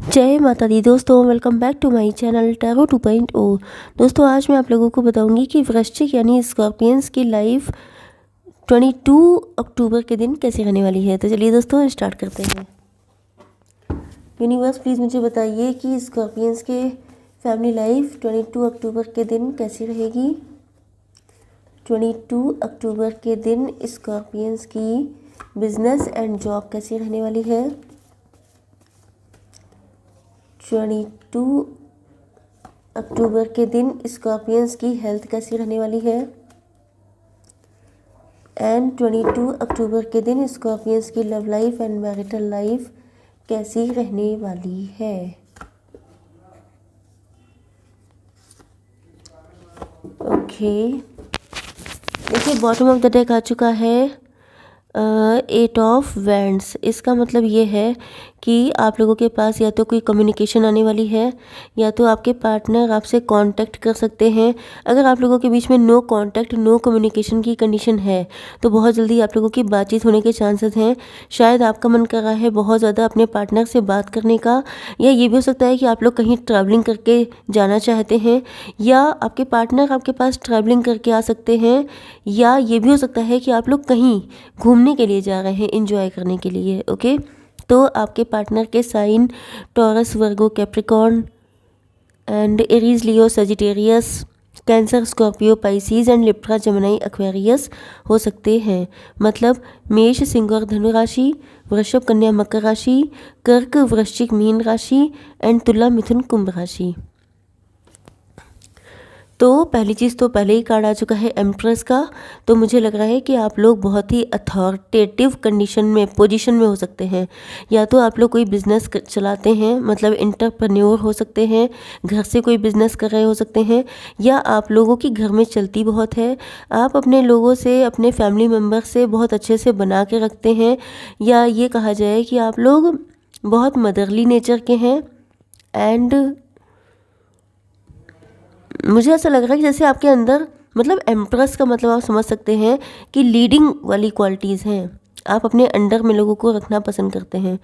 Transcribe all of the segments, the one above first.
जय माता दी दोस्तों, welcome back to my channel tarot 2.0। दोस्तों आज मैं आप लोगों को बताऊंगी कि वृश्चिक यानी स्कॉर्पियंस की लाइफ 22 अक्टूबर के दिन कैसी रहने वाली है। तो चलिए दोस्तों स्टार्ट करते हैं। यूनिवर्स प्लीज़ मुझे बताइए कि स्कॉर्पियंस के फैमिली लाइफ 22 अक्टूबर के दिन कैसी रहेगी। 22 अक्टूबर के दिन स्कॉर्पियंस की बिजनेस एंड जॉब कैसी रहने वाली है। 22 अक्टूबर के दिन स्कॉर्पियंस की हेल्थ कैसी रहने वाली है। एंड 22 अक्टूबर के दिन स्कॉर्पियंस की love life and marital life कैसी रहने वाली है। ओके, देखिए बॉटम ऑफ द डेक आ चुका है 8 ऑफ वैंड्स। इसका मतलब ये है कि आप लोगों के पास या तो कोई कम्युनिकेशन आने वाली है या तो आपके पार्टनर आपसे कांटेक्ट कर सकते हैं। अगर आप लोगों के बीच में नो कांटेक्ट नो कम्युनिकेशन की कंडीशन है तो बहुत जल्दी आप लोगों की बातचीत होने के चांसेस हैं। शायद आपका मन कर रहा है बहुत ज़्यादा अपने पार्टनर से बात करने का, या ये भी हो सकता है कि आप लोग कहीं ट्रैवलिंग करके जाना चाहते हैं, या आपके पार्टनर आपके पास ट्रैवलिंग करके आ सकते हैं, या ये भी हो सकता है कि आप लोग कहीं घूमने के लिए जा रहे हैं एंजॉय करने के लिए। ओके, तो आपके पार्टनर के sign Taurus, Virgo, Capricorn and Aries, Leo, Sagittarius, Cancer, Scorpio, Pisces and Libra, Gemini, Aquarius हो सकते हैं। मतलब मेष, सिंह और धनु राशि, वृषभ, कन्या, मकर राशि, कर्क, वृश्चिक, मीन राशि एंड तुला, मिथुन, कुंभ राशि। तो पहली चीज़ तो पहले ही कार्ड आ चुका है एम्प्रेस का। तो मुझे लग रहा है कि आप लोग बहुत ही अथॉरिटेटिव कंडीशन में पोजीशन में हो सकते हैं। या तो आप लोग कोई बिज़नेस चलाते हैं, मतलब एंटरप्रेन्योर हो सकते हैं, घर से कोई बिज़नेस कर रहे हो सकते हैं, या आप लोगों की घर में चलती बहुत है, आप अपने लोगों से, अपने फैमिली मेम्बर से बहुत अच्छे से बना के रखते हैं, या ये कहा जाए कि आप लोग बहुत मदरली नेचर के हैं। एंड मुझे ऐसा लग रहा है कि जैसे आपके अंदर, मतलब एम्प्रेस का मतलब आप समझ सकते हैं कि लीडिंग वाली क्वालिटीज़ हैं। आप अपने अंडर में लोगों को रखना पसंद करते हैं।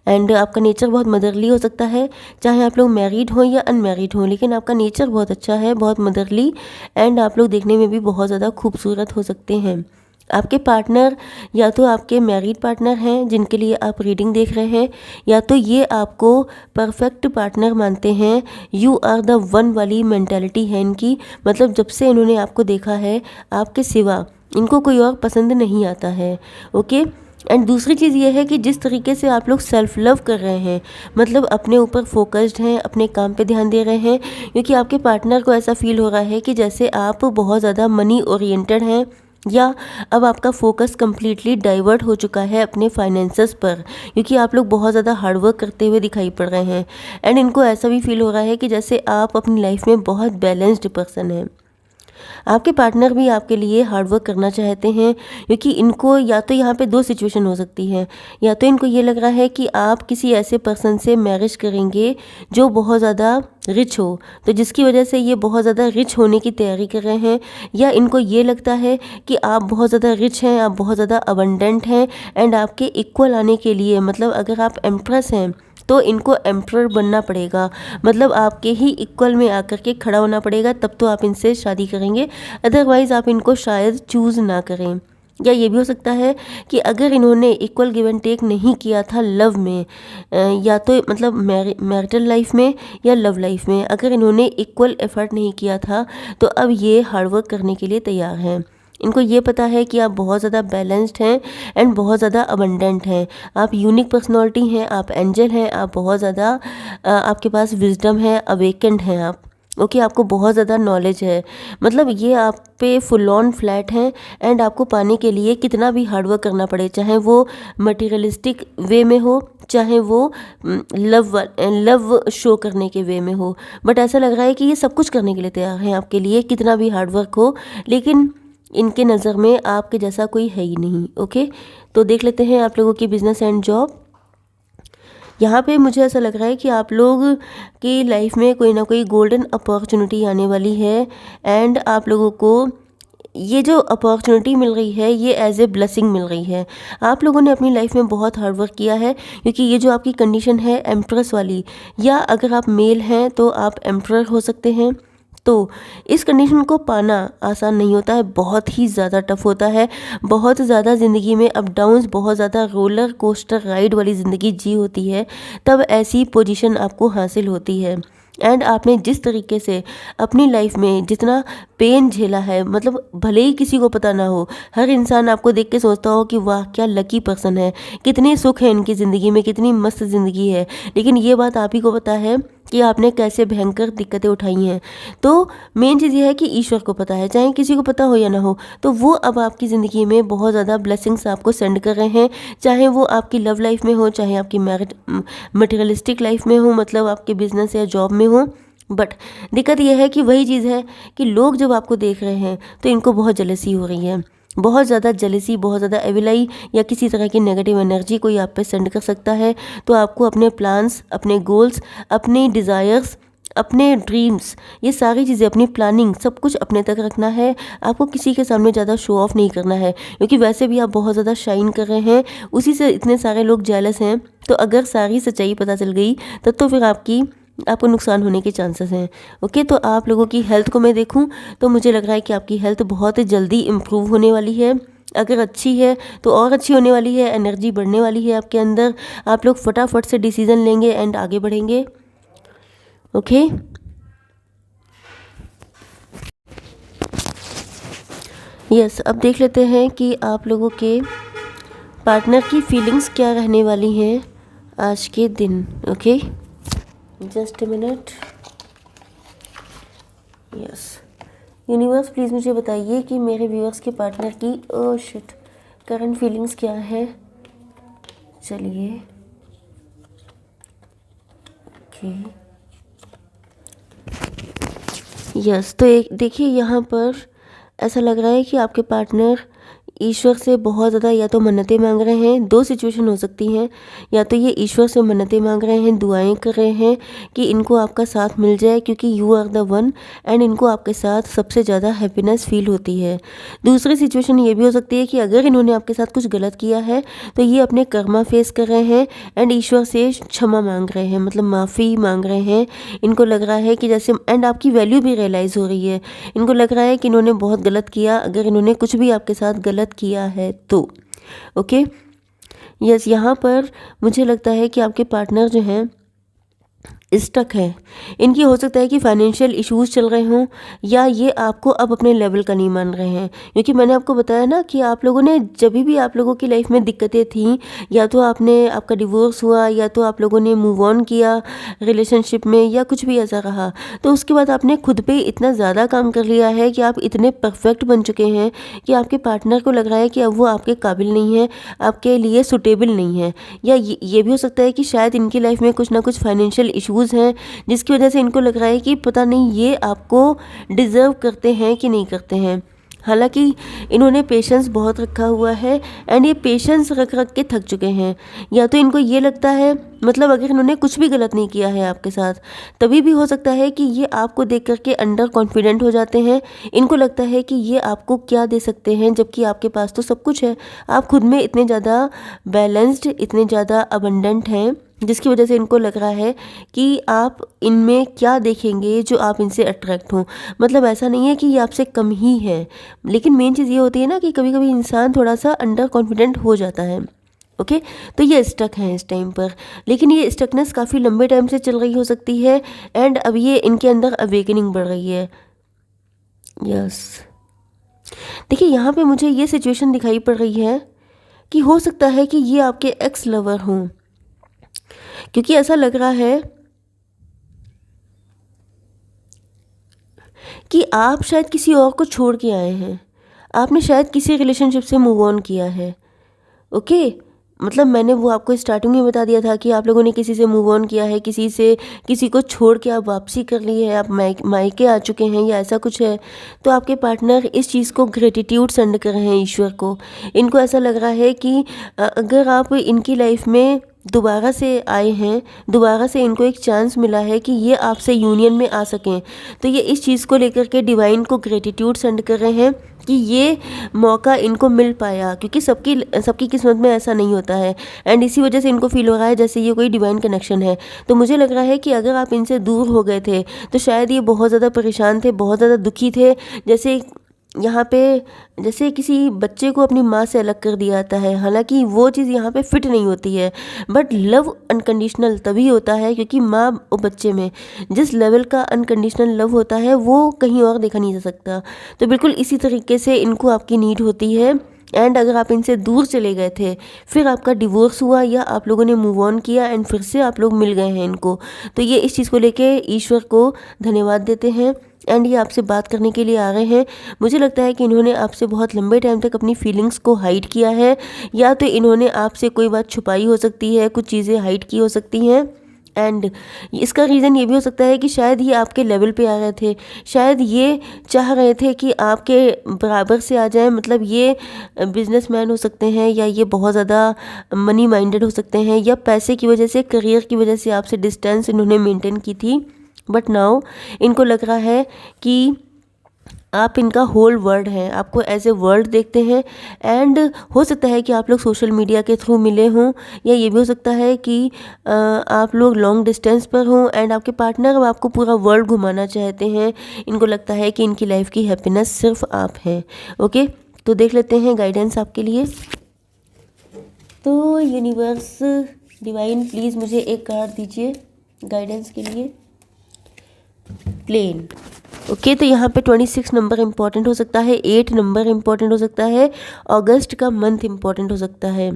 एंड आपका नेचर बहुत मदरली हो सकता है, चाहे आप लोग मैरिड हों या अनमैरिड हों, लेकिन आपका नेचर बहुत अच्छा है, बहुत मदरली। एंड आप लोग देखने में भी बहुत ज़्यादा खूबसूरत हो सकते हैं। आपके पार्टनर या तो आपके मैरिड पार्टनर हैं जिनके लिए आप रीडिंग देख रहे हैं, या तो ये आपको परफेक्ट पार्टनर मानते हैं। यू आर द वन वाली मेंटालिटी है इनकी। मतलब जब से इन्होंने आपको देखा है आपके सिवा इनको कोई और पसंद नहीं आता है। ओके, एंड दूसरी चीज़ ये है कि जिस तरीके से आप लोग सेल्फ लव कर रहे हैं, मतलब अपने ऊपर फोकस्ड हैं, अपने काम पे ध्यान दे रहे हैं, क्योंकि आपके पार्टनर को ऐसा फील हो रहा है कि जैसे आप बहुत ज़्यादा मनी ओरिएंटेड हैं, या अब आपका फोकस कम्प्लीटली डाइवर्ट हो चुका है अपने फाइनेंसेस पर, क्योंकि आप लोग बहुत ज़्यादा हार्डवर्क करते हुए दिखाई पड़ रहे हैं। एंड इनको ऐसा भी फील हो रहा है कि जैसे आप अपनी लाइफ में बहुत बैलेंस्ड पर्सन हैं। आपके पार्टनर भी आपके लिए हार्डवर्क करना चाहते हैं, क्योंकि इनको या तो यहाँ पे दो सिचुएशन हो सकती है। या तो इनको ये लग रहा है कि आप किसी ऐसे पर्सन से मैरिज करेंगे जो बहुत ज़्यादा रिच हो, तो जिसकी वजह से ये बहुत ज़्यादा रिच होने की तैयारी कर रहे हैं, या इनको ये लगता है कि आप बहुत ज़्यादा रिच हैं, आप बहुत ज़्यादा अबंडेंट हैं, एंड आपके इक्वल आने के लिए, मतलब अगर आप एम्प्रेस हैं तो इनको एम्प्रर बनना पड़ेगा, मतलब आपके ही इक्वल में आकर के खड़ा होना पड़ेगा, तब तो आप इनसे शादी करेंगे। अदरवाइज़ आप इनको शायद चूज़ ना करें। या ये भी हो सकता है कि अगर इन्होंने इक्वल गिव एंड टेक नहीं किया था लव में, या तो मतलब मैरिटल लाइफ में या लव लाइफ में, अगर इन्होंने इक्वल एफर्ट नहीं किया था, तो अब ये हार्डवर्क करने के लिए तैयार हैं। इनको ये पता है कि आप बहुत ज़्यादा बैलेंस्ड हैं एंड बहुत ज़्यादा अबंडेंट हैं। आप यूनिक पर्सनालिटी हैं, आप एंजल हैं, आप बहुत ज़्यादा आपके पास विजडम है, अवेकेंड हैं आप। ओके, आपको बहुत ज़्यादा नॉलेज है, मतलब ये आप पे फुल ऑन फ्लैट हैं। एंड आपको पाने के लिए कितना भी हार्डवर्क करना पड़े, चाहे वो मटेरियलिस्टिक वे में हो, चाहे वो लव शो करने के वे में हो, बट ऐसा लग रहा है कि ये सब कुछ करने के लिए तैयार हैं आपके लिए, कितना भी हार्डवर्क हो। लेकिन इनके नज़र में आपके जैसा कोई है ही नहीं। ओके, तो देख लेते हैं आप लोगों की बिजनेस एंड जॉब। यहाँ पे मुझे ऐसा लग रहा है कि आप लोग की लाइफ में कोई ना कोई गोल्डन अपॉर्चुनिटी आने वाली है, एंड आप लोगों को ये जो अपॉर्चुनिटी मिल रही है ये एज ए ब्लेसिंग मिल रही है। आप लोगों ने अपनी लाइफ में बहुत हार्ड वर्क किया है, क्योंकि ये जो आपकी कंडीशन है एम्प्रेस वाली, या अगर आप मेल हैं तो आप एम्प्रर हो सकते हैं। तो इस कंडीशन को पाना आसान नहीं होता है, बहुत ही ज़्यादा टफ होता है। बहुत ज़्यादा ज़िंदगी में अप डाउन्स, बहुत ज़्यादा रोलर कोस्टर राइड वाली ज़िंदगी जी होती है, तब ऐसी पोजीशन आपको हासिल होती है। एंड आपने जिस तरीके से अपनी लाइफ में जितना पेन झेला है, मतलब भले ही किसी को पता ना हो, हर इंसान आपको देख के सोचता हो कि वाह क्या लकी पर्सन है, कितने सुख है इनकी ज़िंदगी में, कितनी मस्त ज़िंदगी है। लेकिन ये बात आप ही को पता है कि आपने कैसे भयंकर दिक्कतें उठाई हैं। तो मेन चीज़ ये है कि ईश्वर को पता है, चाहे किसी को पता हो या ना हो, तो वो अब आपकी ज़िंदगी में बहुत ज़्यादा ब्लेसिंग्स आपको सेंड कर रहे हैं। चाहे वो आपकी लव लाइफ में हो, चाहे आपकी मैरिड मटेरियलिस्टिक लाइफ में हो, मतलब आपके बिजनेस या जॉब में हो। बट दिक्कत यह है कि वही चीज़ है कि लोग जब आपको देख रहे हैं तो इनको बहुत जेलसी हो रही है, बहुत ज़्यादा जेलसी, बहुत ज़्यादा एविलाई या किसी तरह की नेगेटिव एनर्जी कोई आप पे सेंड कर सकता है। तो आपको अपने प्लान्स, अपने गोल्स, अपने डिज़ायर्स, अपने ड्रीम्स, ये सारी चीज़ें, अपनी प्लानिंग, सब कुछ अपने तक रखना है। आपको किसी के सामने ज़्यादा शो ऑफ नहीं करना है, क्योंकि वैसे भी आप बहुत ज़्यादा शाइन कर रहे हैं, उसी से इतने सारे लोग जेलस हैं। तो अगर सारी सच्चाई पता चल गई तब तो फिर आपको नुकसान होने के चांसेस हैं। ओके, तो आप लोगों की हेल्थ को मैं देखूं तो मुझे लग रहा है कि आपकी हेल्थ बहुत जल्दी इम्प्रूव होने वाली है। अगर अच्छी है तो और अच्छी होने वाली है, एनर्जी बढ़ने वाली है आपके अंदर। आप लोग फटाफट से डिसीज़न लेंगे एंड आगे बढ़ेंगे। ओके, यस, अब देख लेते हैं कि आप लोगों के पार्टनर की फीलिंग्स क्या रहने वाली हैं आज के दिन। Okay, just a minute. Yes, universe please मुझे बताइए कि मेरे व्यूअर्स के पार्टनर की शिट करंट फीलिंग्स क्या है। चलिए, ओके, यस, तो एक देखिए यहाँ पर ऐसा लग रहा है कि आपके पार्टनर ईश्वर से बहुत ज़्यादा या तो मन्नतें मांग रहे हैं। दो सिचुएशन हो सकती हैं, या तो ये ईश्वर से मन्नतें मांग रहे हैं, दुआएं कर रहे हैं कि इनको आपका साथ मिल जाए, क्योंकि you are the one and इनको आपके साथ सबसे ज़्यादा हैप्पीनेस फील होती है। दूसरी सिचुएशन ये भी हो सकती है कि अगर इन्होंने आपके साथ कुछ गलत किया है तो ये अपने कर्मा फेस कर रहे हैं एंड ईश्वर से क्षमा मांग रहे हैं, मतलब माफ़ी मांग रहे हैं। इनको लग रहा है कि जैसे, एंड आपकी वैल्यू भी रियलाइज़ हो रही है। इनको लग रहा है कि इन्होंने बहुत गलत किया, अगर इन्होंने कुछ भी आपके साथ गलत किया है तो। ओके, यस, यहाँ पर मुझे लगता है कि आपके पार्टनर जो हैं स्टक है। इनकी हो सकता है कि फाइनेंशियल इश्यूज चल रहे हों, या ये आपको अब अपने लेवल का नहीं मान रहे हैं। क्योंकि मैंने आपको बताया ना कि आप लोगों ने, जब भी आप लोगों की लाइफ में दिक्कतें थीं, या तो आपका डिवोर्स हुआ, या तो आप लोगों ने मूव ऑन किया रिलेशनशिप में, या कुछ भी ऐसा रहा, तो उसके बाद आपने खुद पे इतना ज़्यादा काम कर लिया है कि आप इतने परफेक्ट बन चुके हैं कि आपके पार्टनर को लग रहा है कि अब वो आपके काबिल नहीं है, आपके लिए सुटेबल नहीं है। या ये भी हो सकता है कि शायद इनकी लाइफ में कुछ ना कुछ फाइनेंशियल इश्यूज़ हैं, जिसकी वजह से इनको लग रहा है कि पता नहीं ये आपको डिज़र्व करते हैं कि नहीं करते हैं। हालांकि इन्होंने पेशेंस बहुत रखा हुआ है एंड ये पेशेंस रख रख के थक चुके हैं। या तो इनको ये लगता है, मतलब अगर इन्होंने कुछ भी गलत नहीं किया है आपके साथ, तभी भी हो सकता है कि ये आपको देख करके अंडर कॉन्फिडेंट हो जाते हैं। इनको लगता है कि ये आपको क्या दे सकते हैं, जबकि आपके पास तो सब कुछ है। आप खुद में इतने ज़्यादा बैलेंस्ड, इतने ज़्यादा अबंडेंट हैं, जिसकी वजह से इनको लग रहा है कि आप इनमें क्या देखेंगे जो आप इनसे अट्रैक्ट हों। मतलब ऐसा नहीं है कि ये आपसे कम ही है, लेकिन मेन चीज़ ये होती है ना कि कभी कभी इंसान थोड़ा सा अंडर कॉन्फिडेंट हो जाता है। ओके, तो ये स्टक हैं इस टाइम पर, लेकिन ये स्टकनेस काफ़ी लंबे टाइम से चल रही हो सकती है एंड अब ये इनके अंदर अवेकनिंग बढ़ रही है। यस, देखिए यहाँ पे मुझे ये सिचुएशन दिखाई पड़ रही है कि हो सकता है कि ये आपके एक्स लवर हों, क्योंकि ऐसा लग रहा है कि आप शायद किसी और को छोड़ के आए हैं, आपने शायद किसी रिलेशनशिप से मूव ऑन किया है। ओके, मतलब मैंने वो आपको स्टार्टिंग में बता दिया था कि आप लोगों ने किसी से मूव ऑन किया है, किसी को छोड़ के आप वापसी कर ली है, आप मायके आ चुके हैं या ऐसा कुछ है। तो आपके पार्टनर इस चीज़ को ग्रेटिट्यूड सेंड कर रहे हैं ईश्वर को। इनको ऐसा लग रहा है कि अगर आप इनकी लाइफ में दोबारा से आए हैं, दोबारा से इनको एक चांस मिला है कि ये आपसे यूनियन में आ सकें। तो ये इस चीज़ को लेकर के डिवाइन को ग्रेटिट्यूड सेंड कर रहे हैं कि ये मौका इनको मिल पाया, क्योंकि सबकी किस्मत में ऐसा नहीं होता है। एंड इसी वजह से इनको फील हो रहा है जैसे ये कोई डिवाइन कनेक्शन है। तो मुझे लग रहा है कि अगर आप इनसे दूर हो गए थे तो शायद ये बहुत ज़्यादा परेशान थे, बहुत ज़्यादा दुखी थे। जैसे यहाँ पे जैसे किसी बच्चे को अपनी माँ से अलग कर दिया जाता है, हालांकि वो चीज़ यहाँ पे फिट नहीं होती है। बट लव अनकंडीशनल तभी होता है क्योंकि माँ और बच्चे में जिस लेवल का अनकंडीशनल लव होता है वो कहीं और देखा नहीं जा सकता। तो बिल्कुल इसी तरीके से इनको आपकी नीड होती है। एंड अगर आप इनसे दूर चले गए थे, फिर आपका डिवोर्स हुआ या आप लोगों ने मूव ऑन किया एंड फिर से आप लोग मिल गए हैं इनको, तो ये इस चीज़ को लेके ईश्वर को धन्यवाद देते हैं। एंड ये आपसे बात करने के लिए आ रहे हैं। मुझे लगता है कि इन्होंने आपसे बहुत लंबे टाइम तक अपनी फीलिंग्स को हाइड किया है, या तो इन्होंने आपसे कोई बात छुपाई हो सकती है, कुछ चीज़ें हाइड की हो सकती हैं। एंड इसका रीज़न ये भी हो सकता है कि शायद ये आपके लेवल पे आ रहे थे, शायद ये चाह रहे थे कि आपके बराबर से आ जाएं। मतलब ये बिजनेसमैन हो सकते हैं, या ये बहुत ज़्यादा मनी माइंडेड हो सकते हैं, या पैसे की वजह से, करियर की वजह से आपसे डिस्टेंस इन्होंने मेंटेन की थी। बट नाउ इनको लग रहा है कि आप इनका होल वर्ल्ड हैं, आपको एज ए वर्ल्ड देखते हैं। एंड हो सकता है कि आप लोग सोशल मीडिया के थ्रू मिले हों, या ये भी हो सकता है कि आप लोग लॉन्ग डिस्टेंस पर हों एंड आपके पार्टनर अब आपको पूरा वर्ल्ड घुमाना चाहते हैं। इनको लगता है कि इनकी लाइफ की हैप्पीनेस सिर्फ आप हैं। ओके, तो देख लेते हैं गाइडेंस आपके लिए। तो यूनिवर्स डिवाइन प्लीज़ मुझे एक कार्ड दीजिए गाइडेंस के लिए। प्लेन। ओके, तो यहाँ पे 26 नंबर इम्पॉर्टेंट हो सकता है, 8 नंबर इम्पॉर्टेंट हो सकता है, अगस्त का मंथ इम्पॉर्टेंट हो सकता है।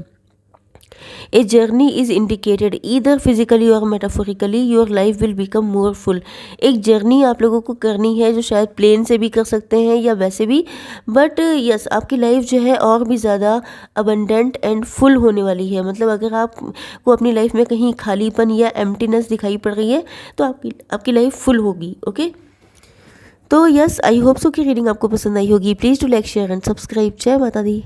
A journey is indicated either physically or metaphorically, your life will become more full. एक जर्नी आप लोगों को करनी है जो शायद प्लेन से भी कर सकते हैं या वैसे भी, बट यस आपकी लाइफ जो है और भी ज़्यादा अबंडेंट एंड फुल होने वाली है। मतलब अगर आपको अपनी लाइफ में कहीं खालीपन या एम्प्टीनेस दिखाई पड़ रही है तो आपकी लाइफ फुल होगी। ओके, तो यस आई होप सो कि रीडिंग आपको पसंद आई होगी। Please do like share and subscribe. जय माता दी।